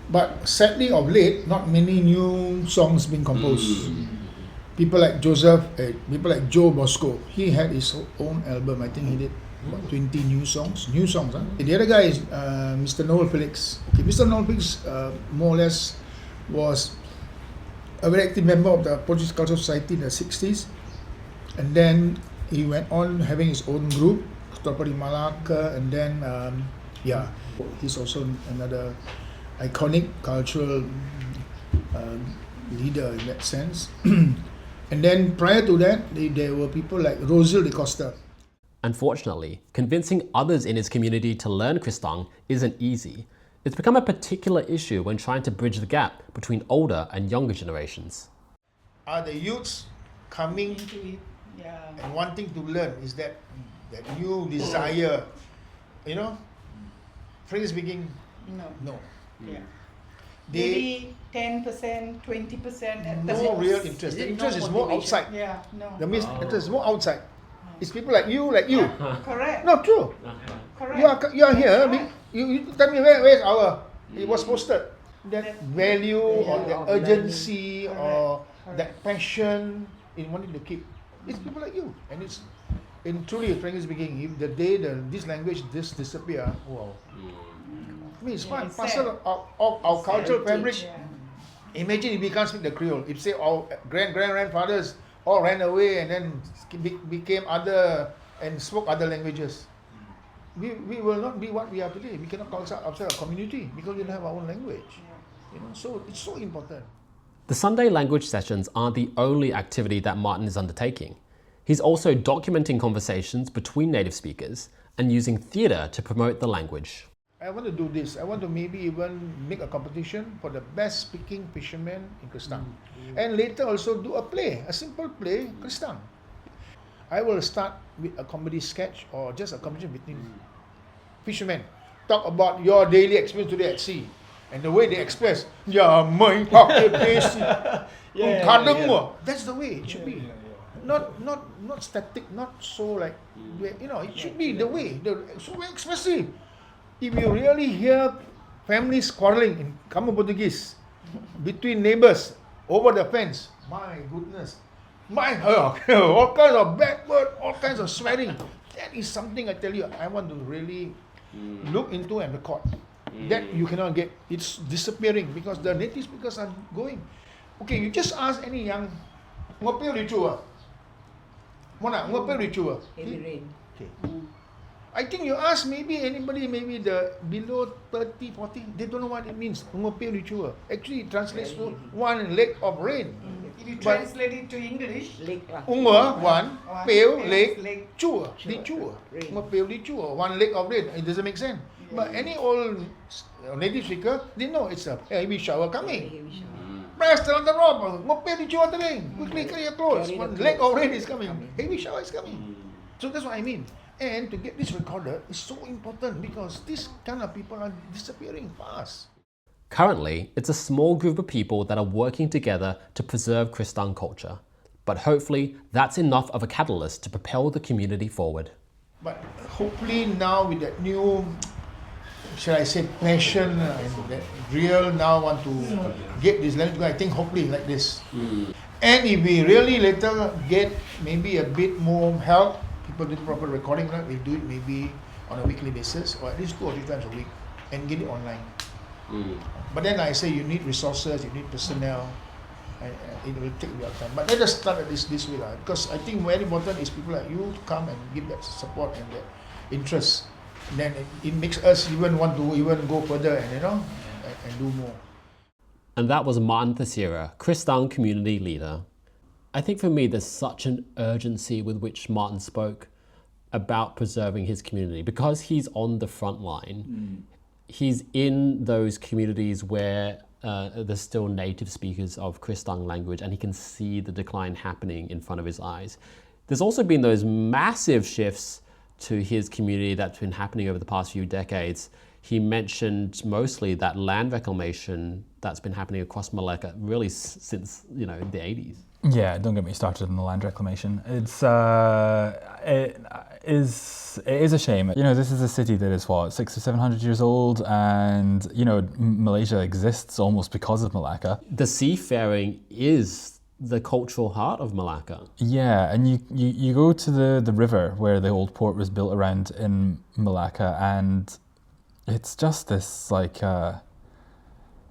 But sadly of late, not many new songs being composed. People like people like Joe Bosco, he had his own album. I think he did about 20 new songs. Huh? The other guy is Mr. Noel Felix. Okay, Mr. Noel Felix more or less was a very active member of the Portuguese Cultural Society in the 60s. And then he went on having his own group, Property Malaka, and then he's also another iconic cultural leader in that sense. And then prior to that, there were people like Rosil de Costa. Unfortunately, convincing others in his community to learn Kristang isn't easy. It's become a particular issue when trying to bridge the gap between older and younger generations. Are the youths coming and wanting to learn? Is that new desire? You know, frankly speaking, no. Yeah. Maybe 10%, 20% at the no most. real interest. The interest is more outside. Yeah, no. The interest is more outside. It's people like you. Correct. No, true. Correct. You are here. You tell me where's our? It was posted. That value or that urgency or that passion in wanting to keep. It's people like you, and it's. And truly, frankly speaking, if the day this language disappear, wow. I mean, it's part and parcel of our cultural fabric. Yeah. Imagine if we can't speak the Creole. If say our grandfathers all ran away and then became other and spoke other languages, we will not be what we are today. We cannot call ourselves a community because we don't have our own language. You know, so it's so important. The Sunday language sessions aren't the only activity that Martin is undertaking. He's also documenting conversations between native speakers and using theatre to promote the language. I want to do this. I want to maybe even make a competition for the best speaking fishermen in Kristang. And later also do a play, a simple play, Kristang. I will start with a comedy sketch or just a conversation between fishermen. Talk about your daily experience today at sea. And the way they express, that's the way it should be. Not static, not so like, it should be the way, so expressive. If you really hear families quarreling in common Portuguese between neighbors over the fence, my goodness, all kinds of bad words, all kinds of swearing. That is something I tell you, I want to really look into and record. That you cannot get. It's disappearing because the native speakers are going. Okay, you just ask any young ngopil ritual. Mana ngopil ritual? Heavy rain. Okay. I think you ask maybe anybody, maybe the below 30, 40, they don't know what it means. Ngopil ritual. Actually, it translates to one leg of rain. If you But translate it to English, one, pale, leg, leg, chua, di chua. Ngopil di chua, one leg of rain. It doesn't make sense. But any old native speaker, they know it's a heavy shower coming. Press the rope, ngopil di chua tering. Quickly carry your clothes. One leg of rain is coming. Heavy shower is coming. So that's what I mean. And to get this recorded is so important because these kind of people are disappearing fast. Currently, it's a small group of people that are working together to preserve Kristang culture. But hopefully, that's enough of a catalyst to propel the community forward. But hopefully now with that new, shall I say, passion and that real now want to get this language, I think hopefully like this. And if we really later get maybe a bit more help, people do proper recording, right? We do it maybe on a weekly basis or at least 2 or 3 times a week and get it online. But then I say you need resources, you need personnel, and it will take a lot of time. But let us start at this way, because I think very important is people like you to come and give that support and that interest. And then it makes us even want to even go further and and do more. And that was Martin Theseira, Kristang community leader. I think for me, there's such an urgency with which Martin spoke about preserving his community because he's on the front line. He's in those communities where there's still native speakers of Kristang language and he can see the decline happening in front of his eyes. There's also been those massive shifts to his community that's been happening over the past few decades. He mentioned mostly that land reclamation that's been happening across Melaka really since the 80s. Yeah, don't get me started on the land reclamation. It is a shame. This is a city that is 600 or 700 years old, and Malaysia exists almost because of Melaka. The seafaring is the cultural heart of Melaka. Yeah, and you go to the river where the old port was built around in Melaka, and it's just this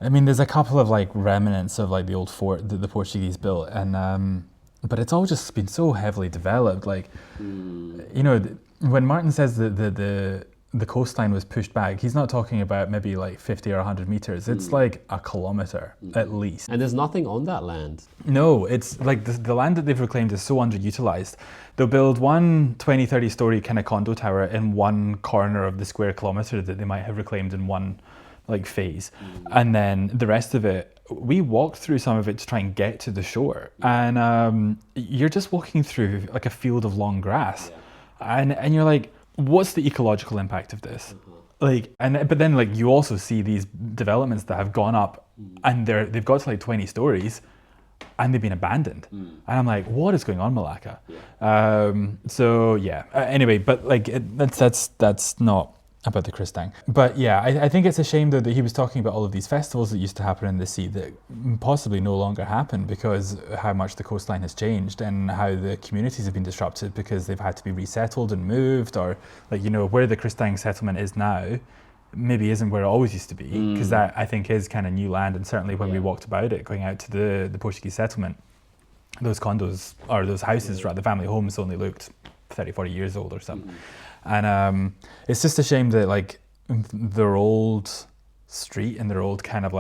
there's a couple of remnants of the old fort that the Portuguese built, and but it's all just been so heavily developed. When Martin says that the coastline was pushed back, he's not talking about maybe 50 or 100 meters. It's a kilometer at least. And there's nothing on that land. No, it's the land that they've reclaimed is so underutilized. They'll build one 20, 30 story kind of condo tower in one corner of the square kilometer that they might have reclaimed in one phase, and then the rest of it, we walked through some of it to try and get to the shore, and you're just walking through a field of long grass, and you're like, what's the ecological impact of this? But then you also see these developments that have gone up and they've got to 20 stories and they've been abandoned, and I'm like, what is going on, Melaka? Anyway, but that's not about the Kristang. But yeah, I think it's a shame though that he was talking about all of these festivals that used to happen in the sea that possibly no longer happen because how much the coastline has changed and how the communities have been disrupted because they've had to be resettled and moved, or where the Kristang settlement is now maybe isn't where it always used to be, because that I think is kind of new land. And certainly when we walked about it going out to the Portuguese settlement, those condos or those houses, the family homes only looked 30, 40 years old or something. And it's just a shame that their old street and their old kind of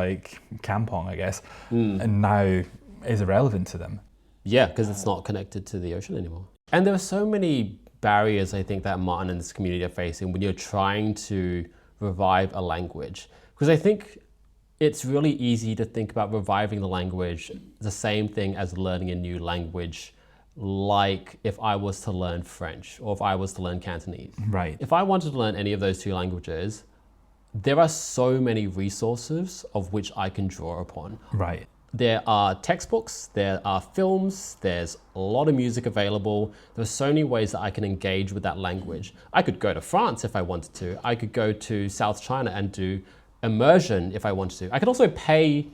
kampong, I guess, and now is irrelevant to them. Yeah, because it's not connected to the ocean anymore. And there are so many barriers, I think, that Martin and this community are facing when you're trying to revive a language. Because I think it's really easy to think about reviving the language the same thing as learning a new language like if I was to learn French or if I was to learn Cantonese. Right. If I wanted to learn any of those two languages, there are so many resources of which I can draw upon. Right. There are textbooks, there are films, there's a lot of music available. There's so many ways that I can engage with that language. I could go to France if I wanted to. I could go to South China and do immersion if I wanted to. I could also pay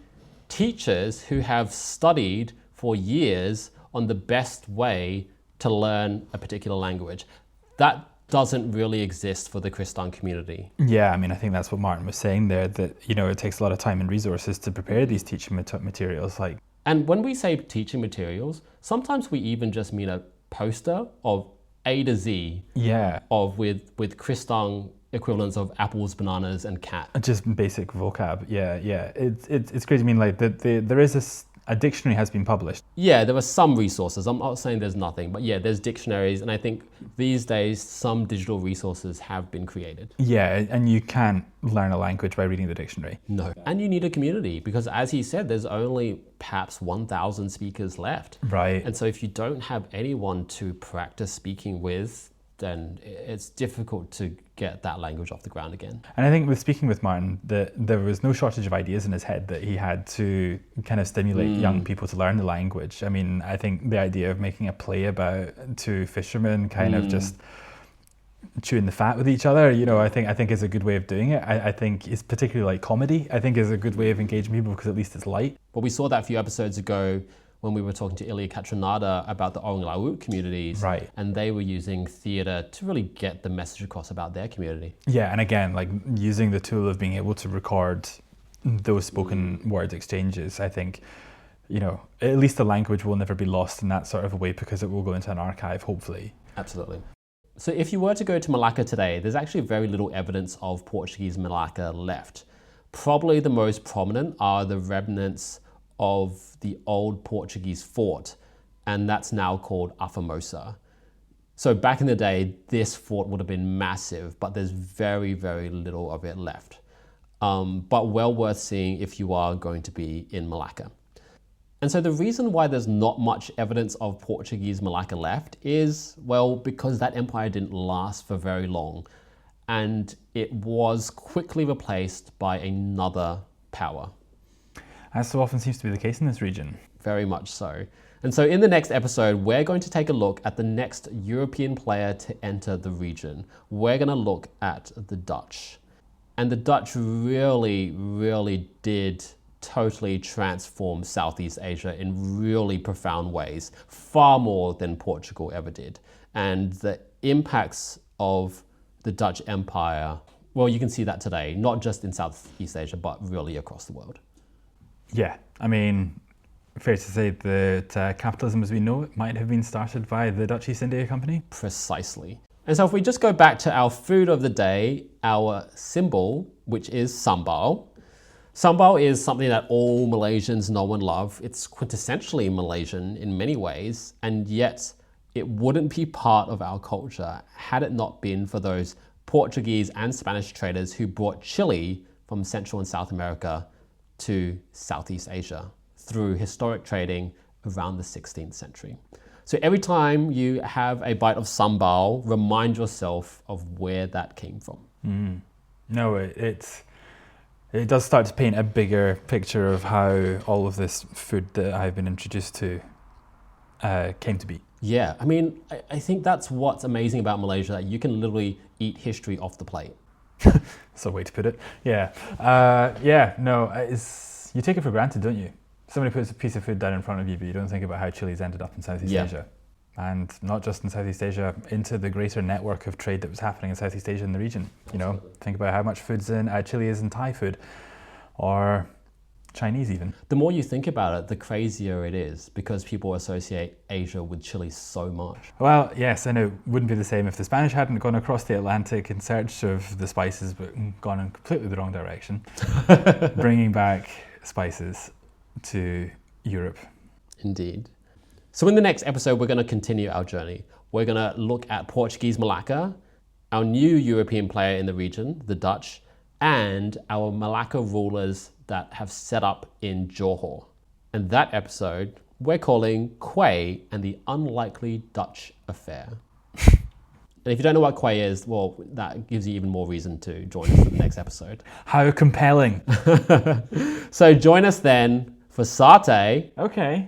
teachers who have studied for years on the best way to learn a particular language. That doesn't really exist for the Kristang community. Yeah, I mean, I think that's what Martin was saying there, that, you know, it takes a lot of time and resources to prepare these teaching materials. Like, and when we say teaching materials, sometimes we even just mean a poster of A to Z yeah, of with Kristang equivalents of apples, bananas, and cat. just basic vocab. Yeah. It's crazy. I mean, like, there is a dictionary has been published. Yeah, there are some resources. I'm not saying there's nothing, but yeah, there's dictionaries, and I think these days some digital resources have been created. Yeah, and you can't learn a language by reading the dictionary. No. And you need a community because, as he said, there's only perhaps 1,000 speakers left. Right. And so if you don't have anyone to practice speaking with, then it's difficult to get that language off the ground again. And I think with speaking with Martin, there was no shortage of ideas in his head that he had to kind of stimulate young people to learn the language. I mean, I think the idea of making a play about two fishermen kind of just chewing the fat with each other, you know, I think is a good way of doing it. I think it's particularly like comedy, I think is a good way of engaging people because at least it's light. But we saw that a few episodes ago when we were talking to Ilya Katranada about the Orang Laut communities. Right. And they were using theatre to really get the message across about their community. Yeah, and again, like using the tool of being able to record those spoken word exchanges, I think, you know, at least the language will never be lost in that sort of a way because it will go into an archive, hopefully. Absolutely. So if you were to go to Malacca today, there's actually very little evidence of Portuguese Malacca left. Probably the most prominent are the remnants of the old Portuguese fort, and that's now called A Formosa. So back in the day, this fort would have been massive, but there's very, very little of it left. But well worth seeing if you are going to be in Malacca. And so the reason why there's not much evidence of Portuguese Malacca left is, well, because that empire didn't last for very long, and it was quickly replaced by another power. As so often seems to be the case in this region. Very much so. And so in the next episode, we're going to take a look at the next European player to enter the region. We're going to look at the Dutch. And the Dutch really, really did totally transform Southeast Asia in really profound ways, far more than Portugal ever did. And the impacts of the Dutch Empire, well, you can see that today, not just in Southeast Asia, but really across the world. Yeah, I mean, fair to say that capitalism as we know it might have been started by the Dutch East India Company. Precisely. And so if we just go back to our food of the day, our symbol, which is sambal. Sambal is something that all Malaysians know and love. It's quintessentially Malaysian in many ways, and yet it wouldn't be part of our culture had it not been for those Portuguese and Spanish traders who brought chili from Central and South America to Southeast Asia through historic trading around the 16th century. So every time you have a bite of sambal, remind yourself of where that came from. No, it does start to paint a bigger picture of how all of this food that I've been introduced to came to be. Yeah, I mean, I think that's what's amazing about Malaysia, that you can literally eat history off the plate. That's a way to put it. Yeah. You take it for granted, don't you? Somebody puts a piece of food down in front of you, but you don't think about how chili's ended up in Southeast Asia. And not just in Southeast Asia, into the greater network of trade that was happening in Southeast Asia and the region. You know, think about how much food's in chili is in Thai food, or Chinese even. The more you think about it, the crazier it is, because people associate Asia with chili so much. Well, yes, and it wouldn't be the same if the Spanish hadn't gone across the Atlantic in search of the spices, but gone in completely the wrong direction, bringing back spices to Europe. Indeed. So in the next episode, we're going to continue our journey. We're going to look at Portuguese Malacca, our new European player in the region, the Dutch, and our Malacca rulers that have set up in Johor. And that episode we're calling Quay and the Unlikely Dutch Affair. And if you don't know what Quay is, well, that gives you even more reason to join us for the next episode. How compelling. So join us then for Satay. Okay.